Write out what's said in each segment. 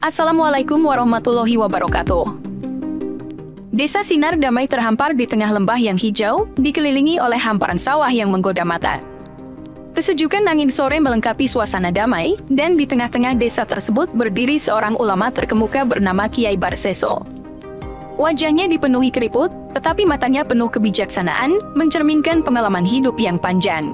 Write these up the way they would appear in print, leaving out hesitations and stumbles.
Assalamualaikum warahmatullahi wabarakatuh. Desa Sinar Damai terhampar di tengah lembah yang hijau, dikelilingi oleh hamparan sawah yang menggoda mata. Kesejukan angin sore melengkapi suasana damai, dan di tengah-tengah desa tersebut berdiri seorang ulama terkemuka bernama Kiai Barseso. Wajahnya dipenuhi keriput, tetapi matanya penuh kebijaksanaan, mencerminkan pengalaman hidup yang panjang.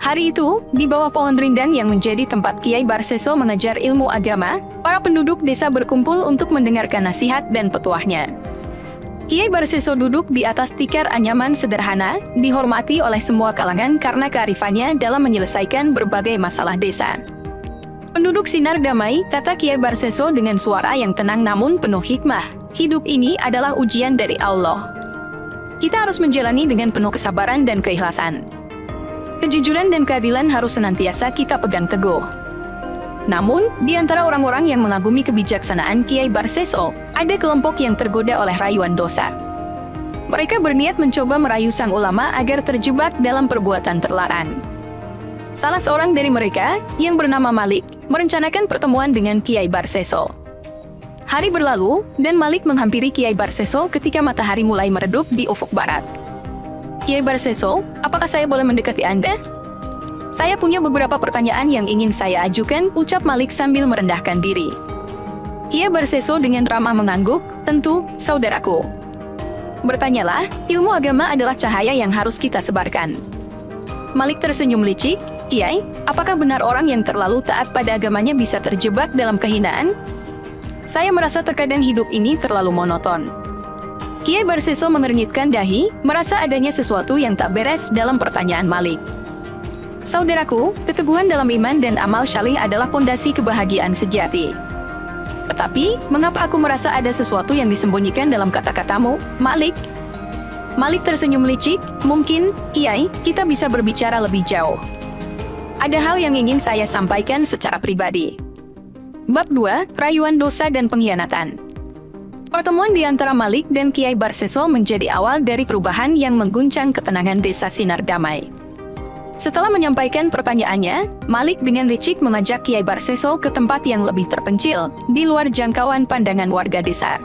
Hari itu, di bawah pohon rindang yang menjadi tempat Kiai Barseso mengajar ilmu agama, para penduduk desa berkumpul untuk mendengarkan nasihat dan petuahnya. Kiai Barseso duduk di atas tikar anyaman sederhana, dihormati oleh semua kalangan karena kearifannya dalam menyelesaikan berbagai masalah desa. Penduduk Sinar Damai, kata Kiai Barseso dengan suara yang tenang namun penuh hikmah, hidup ini adalah ujian dari Allah. Kita harus menjalani dengan penuh kesabaran dan keikhlasan. Kejujuran dan keadilan harus senantiasa kita pegang teguh. Namun, di antara orang-orang yang mengagumi kebijaksanaan Kiai Barseso, ada kelompok yang tergoda oleh rayuan dosa. Mereka berniat mencoba merayu sang ulama agar terjebak dalam perbuatan terlarang. Salah seorang dari mereka, yang bernama Malik, merencanakan pertemuan dengan Kiai Barseso. Hari berlalu, dan Malik menghampiri Kiai Barseso ketika matahari mulai meredup di ufuk barat. Kiai Barseso, apakah saya boleh mendekati Anda? Saya punya beberapa pertanyaan yang ingin saya ajukan, ucap Malik sambil merendahkan diri. Kiai Barseso dengan ramah mengangguk, tentu, saudaraku. Bertanyalah, ilmu agama adalah cahaya yang harus kita sebarkan. Malik tersenyum licik, Kiai, apakah benar orang yang terlalu taat pada agamanya bisa terjebak dalam kehinaan? Saya merasa terkadang hidup ini terlalu monoton. Kiai Barseso mengernyitkan dahi, merasa adanya sesuatu yang tak beres dalam pertanyaan Malik. Saudaraku, keteguhan dalam iman dan amal syalih adalah pondasi kebahagiaan sejati. Tetapi, mengapa aku merasa ada sesuatu yang disembunyikan dalam kata-katamu, Malik? Malik tersenyum licik, mungkin, Kiai, kita bisa berbicara lebih jauh. Ada hal yang ingin saya sampaikan secara pribadi. Bab 2, Rayuan Dosa dan Pengkhianatan. Pertemuan di antara Malik dan Kiai Barseso menjadi awal dari perubahan yang mengguncang ketenangan desa Sinar Damai. Setelah menyampaikan pertanyaannya, Malik dengan licik mengajak Kiai Barseso ke tempat yang lebih terpencil, di luar jangkauan pandangan warga desa.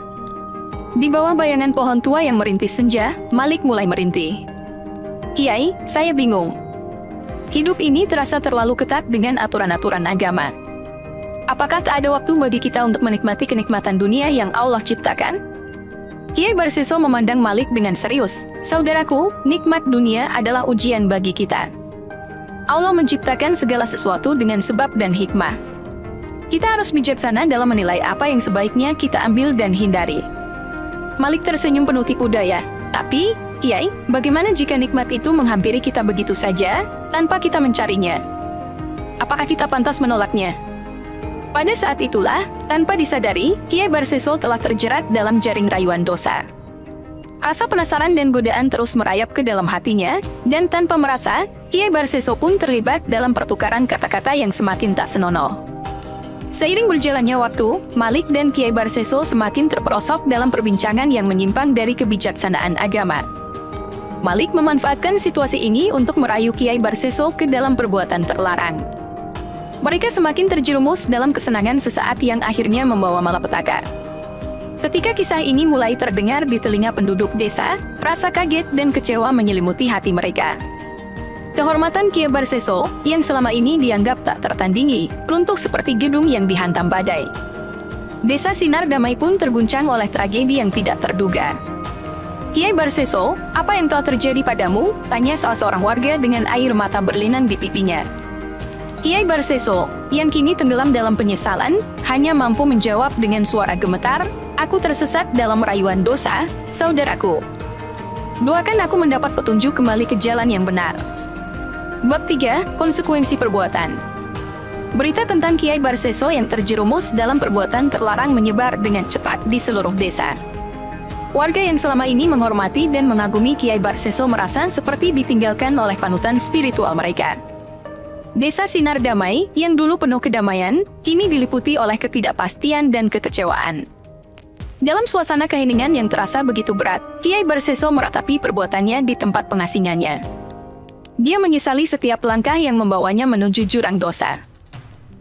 Di bawah bayangan pohon tua yang merintis senja, Malik mulai merintih. Kiai, saya bingung. Hidup ini terasa terlalu ketat dengan aturan-aturan agama. Apakah tak ada waktu bagi kita untuk menikmati kenikmatan dunia yang Allah ciptakan? Kiai Barseso memandang Malik dengan serius. Saudaraku, nikmat dunia adalah ujian bagi kita. Allah menciptakan segala sesuatu dengan sebab dan hikmah. Kita harus bijaksana dalam menilai apa yang sebaiknya kita ambil dan hindari. Malik tersenyum penuh tipu daya. Tapi, Kiai, bagaimana jika nikmat itu menghampiri kita begitu saja, tanpa kita mencarinya? Apakah kita pantas menolaknya? Pada saat itulah, tanpa disadari, Kiai Barseso telah terjerat dalam jaring rayuan dosa. Rasa penasaran dan godaan terus merayap ke dalam hatinya, dan tanpa merasa, Kiai Barseso pun terlibat dalam pertukaran kata-kata yang semakin tak senonoh. Seiring berjalannya waktu, Malik dan Kiai Barseso semakin terperosok dalam perbincangan yang menyimpang dari kebijaksanaan agama. Malik memanfaatkan situasi ini untuk merayu Kiai Barseso ke dalam perbuatan terlarang. Mereka semakin terjerumus dalam kesenangan sesaat yang akhirnya membawa malapetaka. Ketika kisah ini mulai terdengar di telinga penduduk desa, rasa kaget dan kecewa menyelimuti hati mereka. Kehormatan Kiai Barseso, yang selama ini dianggap tak tertandingi, runtuh seperti gedung yang dihantam badai. Desa Sinar Damai pun terguncang oleh tragedi yang tidak terduga. Kiai Barseso, apa yang telah terjadi padamu? Tanya salah seorang warga dengan air mata berlinang di pipinya. Kiai Barseso, yang kini tenggelam dalam penyesalan, hanya mampu menjawab dengan suara gemetar, aku tersesat dalam rayuan dosa, saudaraku. Doakan aku mendapat petunjuk kembali ke jalan yang benar. Bab 3, Konsekuensi Perbuatan. Berita tentang Kiai Barseso yang terjerumus dalam perbuatan terlarang menyebar dengan cepat di seluruh desa. Warga yang selama ini menghormati dan mengagumi Kiai Barseso merasa seperti ditinggalkan oleh panutan spiritual mereka. Desa Sinar Damai, yang dulu penuh kedamaian, kini diliputi oleh ketidakpastian dan kekecewaan. Dalam suasana keheningan yang terasa begitu berat, Kiai Barseso meratapi perbuatannya di tempat pengasingannya. Dia menyesali setiap langkah yang membawanya menuju jurang dosa.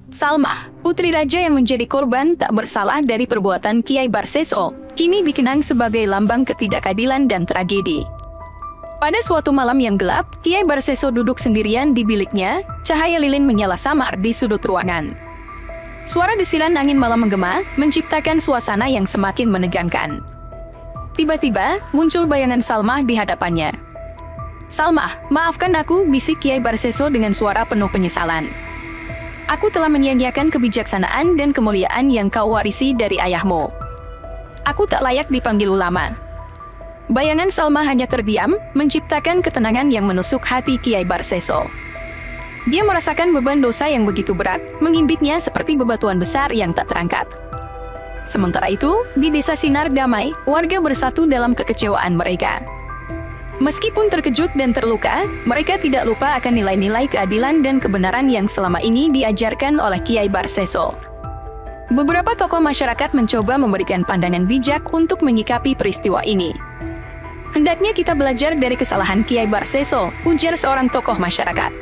Salmah, putri raja yang menjadi korban tak bersalah dari perbuatan Kiai Barseso, kini dikenang sebagai lambang ketidakadilan dan tragedi. Pada suatu malam yang gelap, Kiai Barseso duduk sendirian di biliknya, cahaya lilin menyala samar di sudut ruangan. Suara desiran angin malam menggema, menciptakan suasana yang semakin menegangkan. Tiba-tiba, muncul bayangan Salmah di hadapannya. "Salmah, maafkan aku," bisik Kiai Barseso dengan suara penuh penyesalan. "Aku telah menyia-nyiakan kebijaksanaan dan kemuliaan yang kau warisi dari ayahmu. Aku tak layak dipanggil ulama." Bayangan Salmah hanya terdiam, menciptakan ketenangan yang menusuk hati Kiai Barseso. Dia merasakan beban dosa yang begitu berat, menghimpitnya seperti bebatuan besar yang tak terangkat. Sementara itu, di desa Sinar Damai, warga bersatu dalam kekecewaan mereka. Meskipun terkejut dan terluka, mereka tidak lupa akan nilai-nilai keadilan dan kebenaran yang selama ini diajarkan oleh Kiai Barseso. Beberapa tokoh masyarakat mencoba memberikan pandangan bijak untuk menyikapi peristiwa ini. "Hendaknya kita belajar dari kesalahan Kiai Barseso," ujar seorang tokoh masyarakat.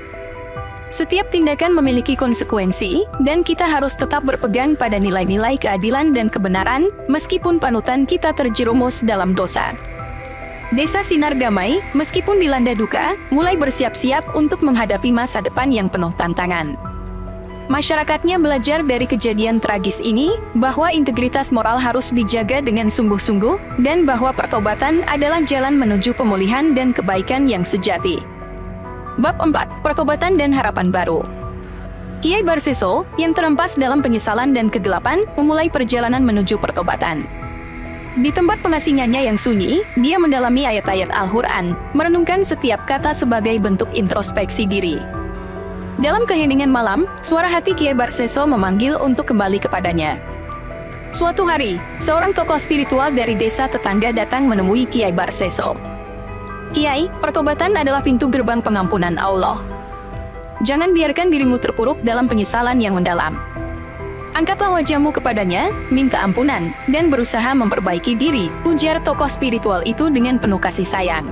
"Setiap tindakan memiliki konsekuensi, dan kita harus tetap berpegang pada nilai-nilai keadilan dan kebenaran, meskipun panutan kita terjerumus dalam dosa." Desa Sinar Damai, meskipun dilanda duka, mulai bersiap-siap untuk menghadapi masa depan yang penuh tantangan. Masyarakatnya belajar dari kejadian tragis ini, bahwa integritas moral harus dijaga dengan sungguh-sungguh, dan bahwa pertobatan adalah jalan menuju pemulihan dan kebaikan yang sejati. Bab 4. Pertobatan dan harapan baru. Kiai Barseso, yang terhempas dalam penyesalan dan kegelapan, memulai perjalanan menuju pertobatan. Di tempat pengasingannya yang sunyi, dia mendalami ayat-ayat Al-Quran, merenungkan setiap kata sebagai bentuk introspeksi diri. Dalam keheningan malam, suara hati Kiai Barseso memanggil untuk kembali kepadanya. Suatu hari, seorang tokoh spiritual dari desa tetangga datang menemui Kiai Barseso. "Kiai, pertobatan adalah pintu gerbang pengampunan Allah. Jangan biarkan dirimu terpuruk dalam penyesalan yang mendalam. Angkatlah wajahmu kepadanya, minta ampunan, dan berusaha memperbaiki diri," ujar tokoh spiritual itu dengan penuh kasih sayang.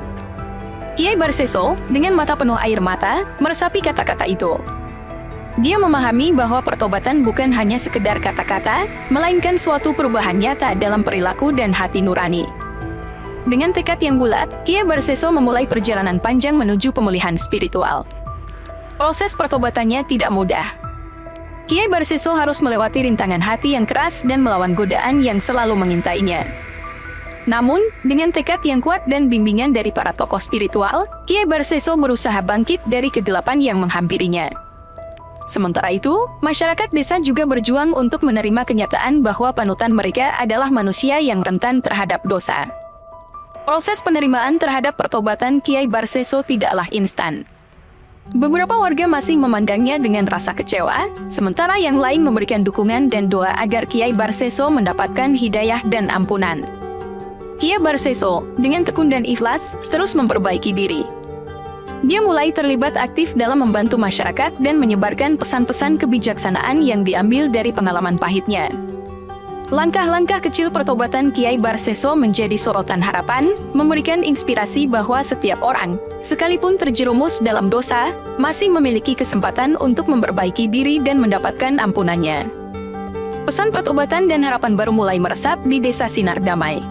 Kiai Barseso, dengan mata penuh air mata, meresapi kata-kata itu. Dia memahami bahwa pertobatan bukan hanya sekedar kata-kata, melainkan suatu perubahan nyata dalam perilaku dan hati nurani. Dengan tekad yang bulat, Kiai Barseso memulai perjalanan panjang menuju pemulihan spiritual. Proses pertobatannya tidak mudah. Kiai Barseso harus melewati rintangan hati yang keras dan melawan godaan yang selalu mengintainya. Namun, dengan tekad yang kuat dan bimbingan dari para tokoh spiritual, Kiai Barseso berusaha bangkit dari kegelapan yang menghampirinya. Sementara itu, masyarakat desa juga berjuang untuk menerima kenyataan bahwa panutan mereka adalah manusia yang rentan terhadap dosa. Proses penerimaan terhadap pertobatan Kiai Barseso tidaklah instan. Beberapa warga masih memandangnya dengan rasa kecewa, sementara yang lain memberikan dukungan dan doa agar Kiai Barseso mendapatkan hidayah dan ampunan. Kiai Barseso, dengan tekun dan ikhlas, terus memperbaiki diri. Dia mulai terlibat aktif dalam membantu masyarakat dan menyebarkan pesan-pesan kebijaksanaan yang diambil dari pengalaman pahitnya. Langkah-langkah kecil pertobatan Kiai Barseso menjadi sorotan harapan, memberikan inspirasi bahwa setiap orang, sekalipun terjerumus dalam dosa, masih memiliki kesempatan untuk memperbaiki diri dan mendapatkan ampunannya. Pesan pertobatan dan harapan baru mulai meresap di desa Sinar Damai.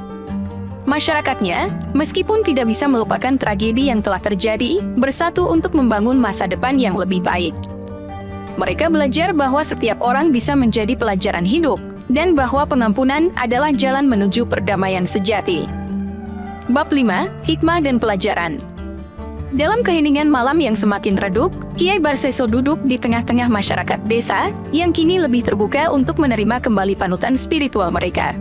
Masyarakatnya, meskipun tidak bisa melupakan tragedi yang telah terjadi, bersatu untuk membangun masa depan yang lebih baik. Mereka belajar bahwa setiap orang bisa menjadi pelajaran hidup, dan bahwa pengampunan adalah jalan menuju perdamaian sejati. Bab 5. Hikmah dan pelajaran. Dalam keheningan malam yang semakin redup, Kiai Barseso duduk di tengah-tengah masyarakat desa, yang kini lebih terbuka untuk menerima kembali panutan spiritual mereka.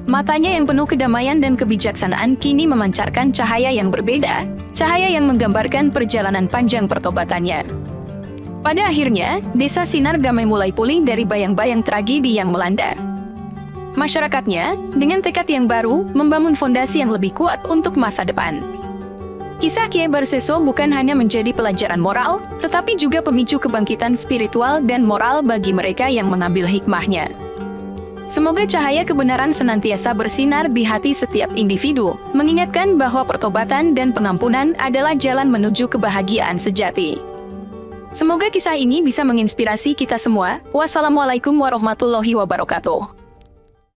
Matanya yang penuh kedamaian dan kebijaksanaan kini memancarkan cahaya yang berbeda, cahaya yang menggambarkan perjalanan panjang pertobatannya. Pada akhirnya, desa Sinar Damai mulai pulih dari bayang-bayang tragedi yang melanda. Masyarakatnya, dengan tekad yang baru, membangun fondasi yang lebih kuat untuk masa depan. Kisah Kiai Barseso bukan hanya menjadi pelajaran moral, tetapi juga pemicu kebangkitan spiritual dan moral bagi mereka yang mengambil hikmahnya. Semoga cahaya kebenaran senantiasa bersinar di hati setiap individu, mengingatkan bahwa pertobatan dan pengampunan adalah jalan menuju kebahagiaan sejati. Semoga kisah ini bisa menginspirasi kita semua. Wassalamualaikum warahmatullahi wabarakatuh.